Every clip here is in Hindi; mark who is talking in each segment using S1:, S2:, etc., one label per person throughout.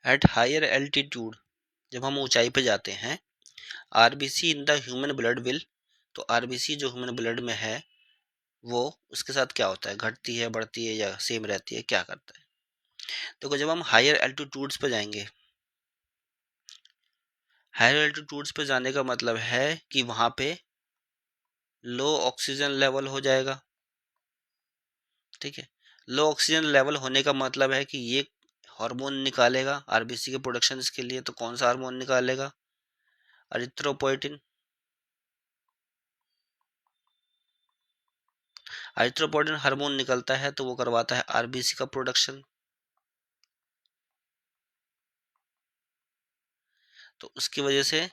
S1: एट हायर एल्टीट्यूड, जब हम ऊंचाई पे जाते हैं, RBC in the human blood will, तो आरबीसी जो ह्यूमन ब्लड में है वो उसके साथ क्या होता है, घटती है, बढ़ती है या सेम रहती है, क्या करता है। देखो जब हम हायर एल्टीट्यूड्स पे जाएंगे, हायर एल्टीट्यूड्स पे जाने का मतलब है कि वहां पे लो ऑक्सीजन लेवल हो जाएगा। ठीक है, लो ऑक्सीजन लेवल होने का मतलब है कि ये हार्मोन निकालेगा आरबीसी के प्रोडक्शन के लिए। तो कौन सा हार्मोन निकालेगा, एरिथ्रोपोइटिन। एरिथ्रोपोइटिन हार्मोन निकलता है तो वो करवाता है आरबीसी का प्रोडक्शन। तो उसकी वजह से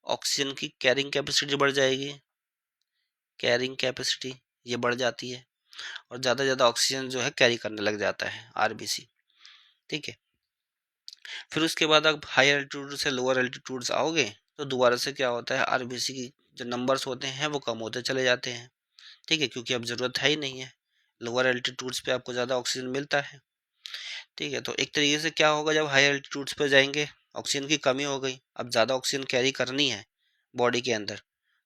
S1: ऑक्सीजन की कैरिंग कैपेसिटी बढ़ जाएगी, कैरिंग कैपेसिटी ये बढ़ जाती है और ज़्यादा ज़्यादा ऑक्सीजन जो है कैरी करने लग जाता है आरबीसी। ठीक है, फिर उसके बाद आप हायर एल्टीट्यूड से लोअर एल्टीट्यूड्स आओगे तो दोबारा से क्या होता है, आरबीसी की जो नंबर्स होते हैं वो कम होते चले जाते हैं। ठीक है, क्योंकि अब ज़रूरत है ही नहीं है, लोअर एल्टीट्यूड्स पे आपको ज़्यादा ऑक्सीजन मिलता है। ठीक है, तो एक तरीके से क्या होगा, जब हायर एल्टीट्यूड्स पे जाएंगे ऑक्सीजन की कमी हो गई, अब ज़्यादा ऑक्सीजन कैरी करनी है बॉडी के अंदर,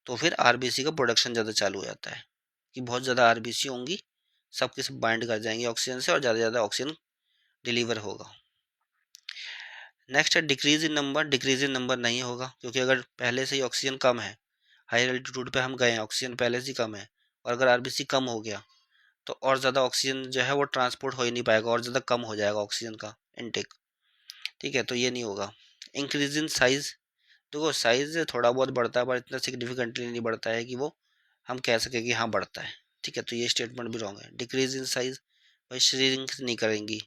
S1: तो फिर आरबीसी का प्रोडक्शन ज़्यादा चालू हो जाता है कि बहुत ज़्यादा आरबीसी होंगी, सब के सब बाइंड कर जाएंगे ऑक्सीजन से और ज़्यादा ज़्यादा ऑक्सीजन डिलीवर होगा। नेक्स्ट है decrease in number. Decrease in number नहीं होगा, क्योंकि अगर पहले से ही ऑक्सीजन कम है, हायर एल्टीट्यूड पे हम गए हैं, ऑक्सीजन पहले से ही कम है, और अगर आरबीसी कम हो गया तो और ज़्यादा ऑक्सीजन जो है वो ट्रांसपोर्ट हो ही नहीं पाएगा और ज़्यादा कम हो जाएगा ऑक्सीजन का इनटेक। ठीक है, तो ये नहीं होगा। इंक्रीज इन साइज, देखो साइज थोड़ा बहुत बढ़ता है पर इतना सिग्निफिकेंटली नहीं बढ़ता है कि वो हम कह सके कि हाँ बढ़ता है। ठीक है, तो ये स्टेटमेंट भी रॉन्ग है। डिक्रीज इन साइज भाई श्रिंक नहीं करेंगी,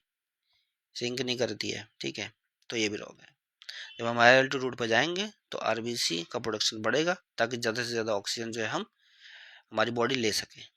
S1: श्रिंक नहीं करती है। ठीक है, तो ये भी रॉन्ग है। जब हम हायर एल्टीट्यूड पर जाएंगे तो आरबीसी का प्रोडक्शन बढ़ेगा ताकि ज़्यादा से ज़्यादा ऑक्सीजन जो है हम हमारी बॉडी ले सके।